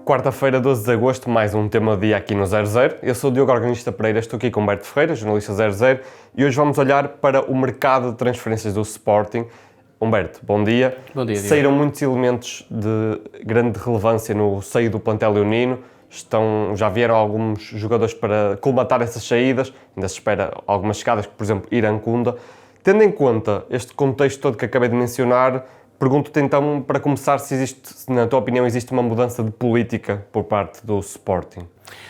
Quarta-feira, 12 de agosto, mais um tema do dia aqui no 00. Eu sou o Diogo Organista Pereira, estou aqui com Humberto Ferreira, jornalista 00, e hoje vamos olhar para o mercado de transferências do Sporting. Humberto, bom dia. Bom dia, Diogo. Saíram muitos elementos de grande relevância no seio do plantel leonino. Já vieram alguns jogadores para colmatar essas saídas, ainda se espera algumas chegadas, por exemplo, Irankunda. Tendo em conta este contexto todo que acabei de mencionar, pergunto-te então, para começar, se na tua opinião, existe uma mudança de política por parte do Sporting.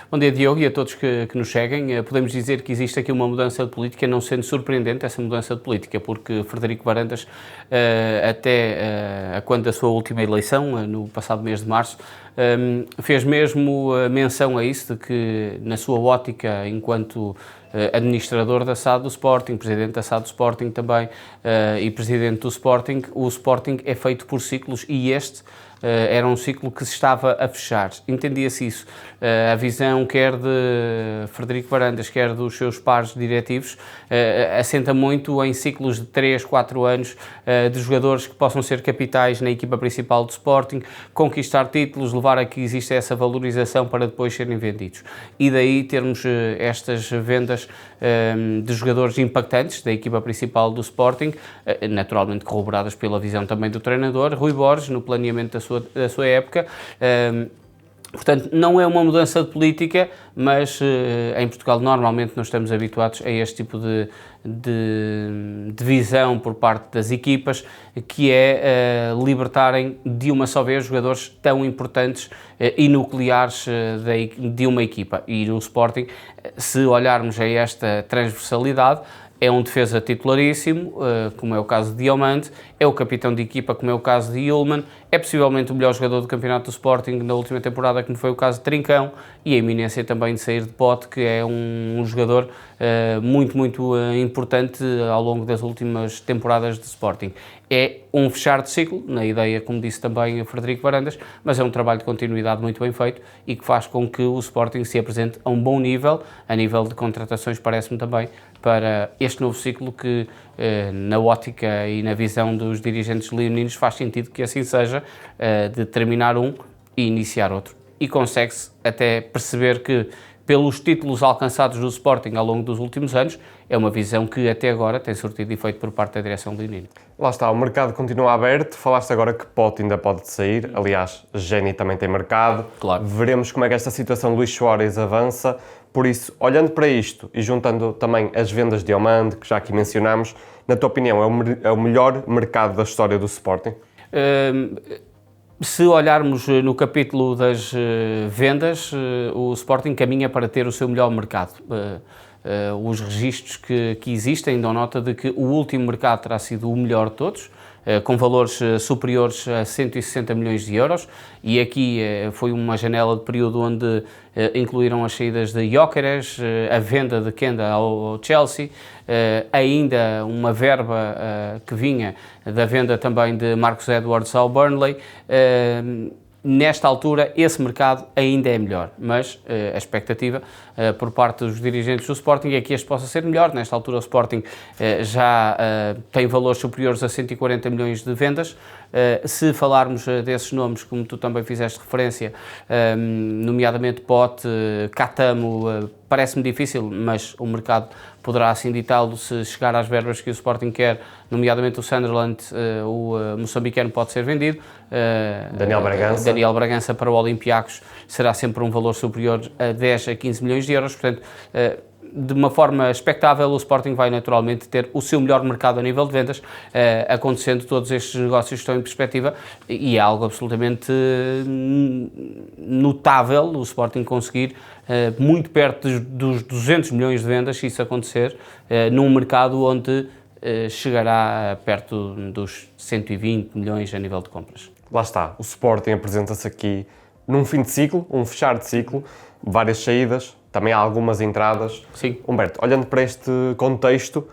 Bom dia, Diogo, e a todos que nos seguem. Podemos dizer que existe aqui uma mudança de política, não sendo surpreendente essa mudança de política, porque Frederico Varandas, até a quando da sua última eleição, no passado mês de março, fez mesmo menção a isso, de que na sua ótica, enquanto administrador da SAD do Sporting, presidente da SAD do Sporting também, e presidente do Sporting, o Sporting é feito por ciclos e este era um ciclo que se estava a fechar. Entendia-se isso. A visão quer de Frederico Varandas, quer dos seus pares diretivos, assenta muito em ciclos de 3, 4 anos de jogadores que possam ser capitais na equipa principal do Sporting, conquistar títulos, levar a que exista essa valorização para depois serem vendidos. E daí termos estas vendas de jogadores impactantes da equipa principal do Sporting, naturalmente corroboradas pela visão também do treinador, Rui Borges, no planeamento da sua época. Portanto, não é uma mudança de política, mas em Portugal normalmente nós estamos habituados a este tipo de visão por parte das equipas, que é libertarem de uma só vez jogadores tão importantes e nucleares de uma equipa. E no Sporting, se olharmos a esta transversalidade, é um defesa titularíssimo, como é o caso de Diomande, é o capitão de equipa, como é o caso de Yulman, é possivelmente o melhor jogador do campeonato do Sporting na última temporada, como foi o caso de Trincão, e a iminência também de sair de Pote, que é um jogador muito importante ao longo das últimas temporadas de Sporting. É um fechar de ciclo, na ideia, como disse também o Frederico Varandas, mas é um trabalho de continuidade muito bem feito e que faz com que o Sporting se apresente a um bom nível, a nível de contratações, parece-me também, para este novo ciclo que, na ótica e na visão dos dirigentes leoninos, faz sentido que assim seja, de terminar um e iniciar outro. E consegue-se até perceber que, pelos títulos alcançados do Sporting ao longo dos últimos anos, é uma visão que até agora tem surtido efeito por parte da direção leonina. Lá está, o mercado continua aberto. Falaste agora que Pote ainda pode sair, aliás, Geni também tem mercado. Claro. Veremos como é que esta situação de Luís Soares avança. Por isso, olhando para isto e juntando também as vendas de Diomande, que já aqui mencionámos, na tua opinião, é o melhor mercado da história do Sporting? Se olharmos no capítulo das vendas, o Sporting caminha para ter o seu melhor mercado. Os registros que existem dão nota de que o último mercado terá sido o melhor de todos, com valores superiores a 160 milhões de euros, e aqui foi uma janela de período onde incluíram as saídas de Gyökeres, a venda de Kenda ao Chelsea, ainda uma verba que vinha da venda também de Marcus Edwards ao Burnley. Nesta altura, esse mercado ainda é melhor, mas a expectativa por parte dos dirigentes do Sporting é que este possa ser melhor. Nesta altura, o Sporting já tem valores superiores a 140 milhões de vendas. Se falarmos desses nomes, como tu também fizeste referência, nomeadamente Pote, Catamo, parece-me difícil, mas o mercado poderá assim ditá-lo se chegar às verbas que o Sporting quer, nomeadamente o Sunderland, o moçambicano pode ser vendido. Daniel Bragança para o Olympiacos será sempre um valor superior a 10 a 15 milhões de euros, portanto, de uma forma expectável, o Sporting vai naturalmente ter o seu melhor mercado a nível de vendas, acontecendo todos estes negócios que estão em perspectiva, e é algo absolutamente notável o Sporting conseguir muito perto dos 200 milhões de vendas, se isso acontecer, num mercado onde chegará perto dos 120 milhões a nível de compras. Lá está, o Sporting apresenta-se aqui num fim de ciclo, um fechar de ciclo, várias saídas, também há algumas entradas. Sim. Humberto, olhando para este contexto,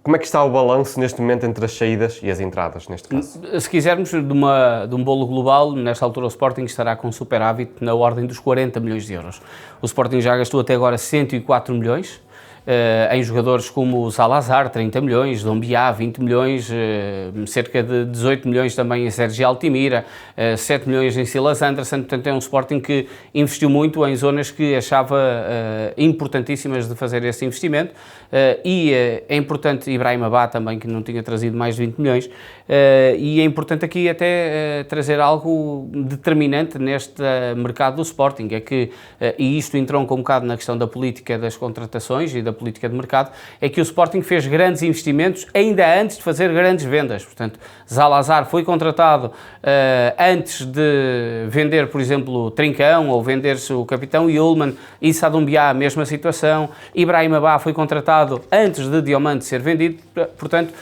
como é que está o balanço neste momento entre as saídas e as entradas, neste caso? Se quisermos de um bolo global, nesta altura o Sporting estará com superávit na ordem dos 40 milhões de euros. O Sporting já gastou até agora 104 milhões, em jogadores como o Salazar, 30 milhões, Dombiá, 20 milhões, cerca de 18 milhões também em Sérgio Altimira, 7 milhões em Silas Anderson. Portanto, é um Sporting que investiu muito em zonas que achava importantíssimas de fazer esse investimento, e é importante Ibrahim Abá também, que não tinha trazido mais de 20 milhões, e é importante aqui até trazer algo determinante neste mercado do Sporting, é que, e isto entronca um bocado na questão da política das contratações e da política de mercado, é que o Sporting fez grandes investimentos ainda antes de fazer grandes vendas. Portanto, Salazar foi contratado antes de vender, por exemplo, Trincão, ou vender-se o capitão Yulman, e Sadumbiá, a mesma situação. Ibrahim Abá foi contratado antes de Diomande ser vendido. Portanto,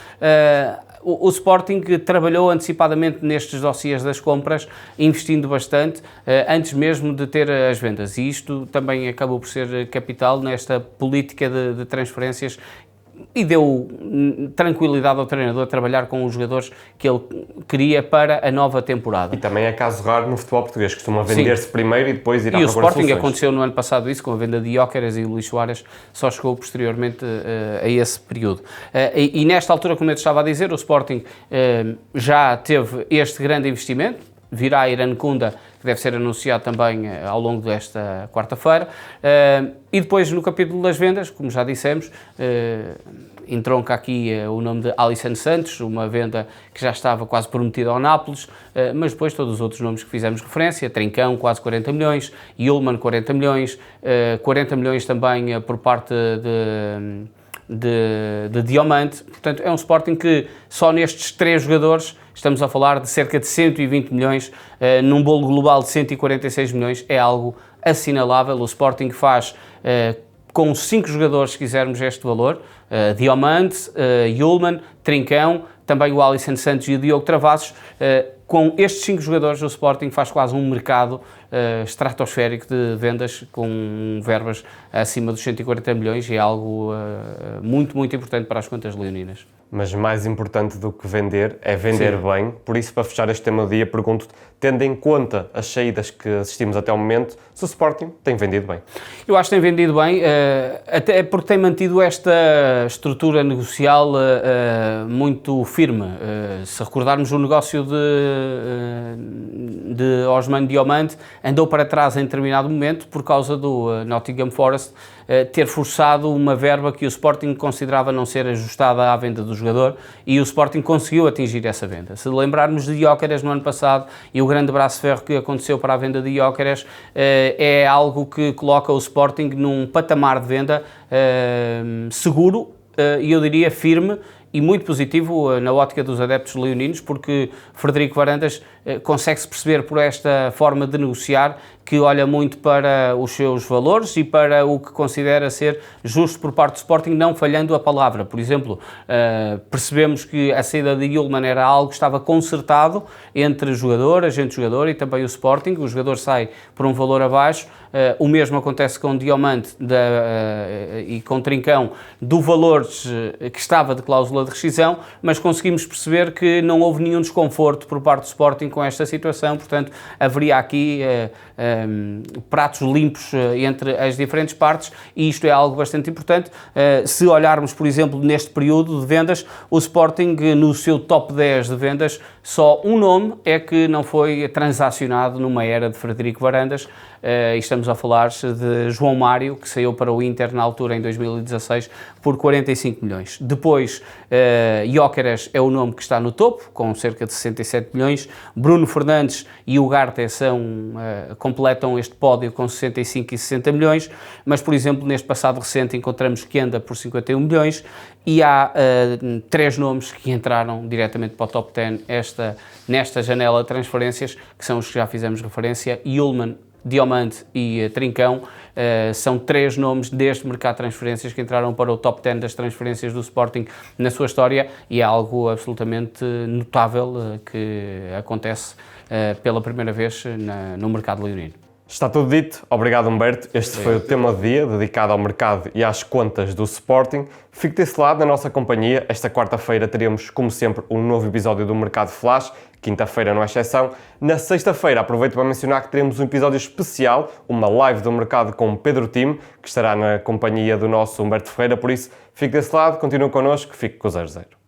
o Sporting trabalhou antecipadamente nestes dossiês das compras, investindo bastante, antes mesmo de ter as vendas, e isto também acabou por ser capital nesta política de transferências, e deu tranquilidade ao treinador a trabalhar com os jogadores que ele queria para a nova temporada. E também é caso raro no futebol português, costuma vender-se primeiro e depois ir à procura de soluções. E o Sporting aconteceu no ano passado isso, com a venda de Gyökeres, e Luís Soares só chegou posteriormente a esse período. E nesta altura, como eu te estava a dizer, o Sporting já teve este grande investimento, virá Iran Kunda, que deve ser anunciado também ao longo desta quarta-feira, e depois no capítulo das vendas, como já dissemos, entronca aqui o nome de Alisson Santos, uma venda que já estava quase prometida ao Nápoles, mas depois todos os outros nomes que fizemos referência, Trincão, quase 40 milhões, Yulman, 40 milhões, 40 milhões também por parte de Diomande. Portanto, é um Sporting que só nestes 3 jogadores estamos a falar de cerca de 120 milhões, num bolo global de 146 milhões, é algo assinalável. O Sporting faz com 5 jogadores, se quisermos, este valor, Diomande, Yulman, Trincão, também o Alisson Santos e o Diogo Travassos. Com estes 5 jogadores, o Sporting faz quase um mercado estratosférico de vendas, com verbas acima dos 140 milhões, e é algo muito, muito importante para as contas leoninas. Mas mais importante do que vender é vender bem. Por isso, para fechar este tema do dia, pergunto-te, tendo em conta as saídas que assistimos até ao momento, se o Sporting tem vendido bem? Eu acho que tem vendido bem, até porque tem mantido esta estrutura negocial muito firme. Se recordarmos o negócio de Osman Diomande, andou para trás em determinado momento por causa do Nottingham Forest ter forçado uma verba que o Sporting considerava não ser ajustada à venda do jogador, e o Sporting conseguiu atingir essa venda. Se lembrarmos de Gyökeres no ano passado e o grande braço de ferro que aconteceu para a venda de Gyökeres, é algo que coloca o Sporting num patamar de venda seguro, e eu diria firme, e muito positivo na ótica dos adeptos leoninos, porque Frederico Varandas consegue-se perceber por esta forma de negociar que olha muito para os seus valores e para o que considera ser justo por parte do Sporting, não falhando a palavra. Por exemplo, percebemos que a saída de Yulman era algo que estava concertado entre o jogador, agente jogador e também o Sporting. O jogador sai por um valor abaixo. O mesmo acontece com Diomande e com Trincão, do valor que estava de cláusula de rescisão, mas conseguimos perceber que não houve nenhum desconforto por parte do Sporting com esta situação. Portanto, haveria aqui pratos limpos entre as diferentes partes, e isto é algo bastante importante. Se olharmos, por exemplo, neste período de vendas, o Sporting, no seu top 10 de vendas, só um nome é que não foi transacionado numa era de Frederico Varandas, e estamos a falar de João Mário, que saiu para o Inter na altura em 2016 por 45 milhões. Depois, Gyökeres é o nome que está no topo, com cerca de 67 milhões. Bruno Fernandes e Ugarte completam este pódio com 65 e 60 milhões, mas, por exemplo, neste passado recente encontramos Kenda por 51 milhões, e há 3 nomes que entraram diretamente para o top 10 nesta janela de transferências, que são os que já fizemos referência: Yulman, Diomande e Trincão. São 3 nomes deste mercado de transferências que entraram para o top 10 das transferências do Sporting na sua história, e é algo absolutamente notável que acontece pela primeira vez no mercado leonino. Está tudo dito. Obrigado, Humberto. Este foi o tema do dia, dedicado ao mercado e às contas do Sporting. Fique desse lado na nossa companhia. Esta quarta-feira teremos, como sempre, um novo episódio do Mercado Flash. Quinta-feira não é exceção. Na sexta-feira, aproveito para mencionar que teremos um episódio especial, uma live do mercado com o Pedro Time, que estará na companhia do nosso Humberto Ferreira. Por isso, fique desse lado, continue connosco, fique com o 00.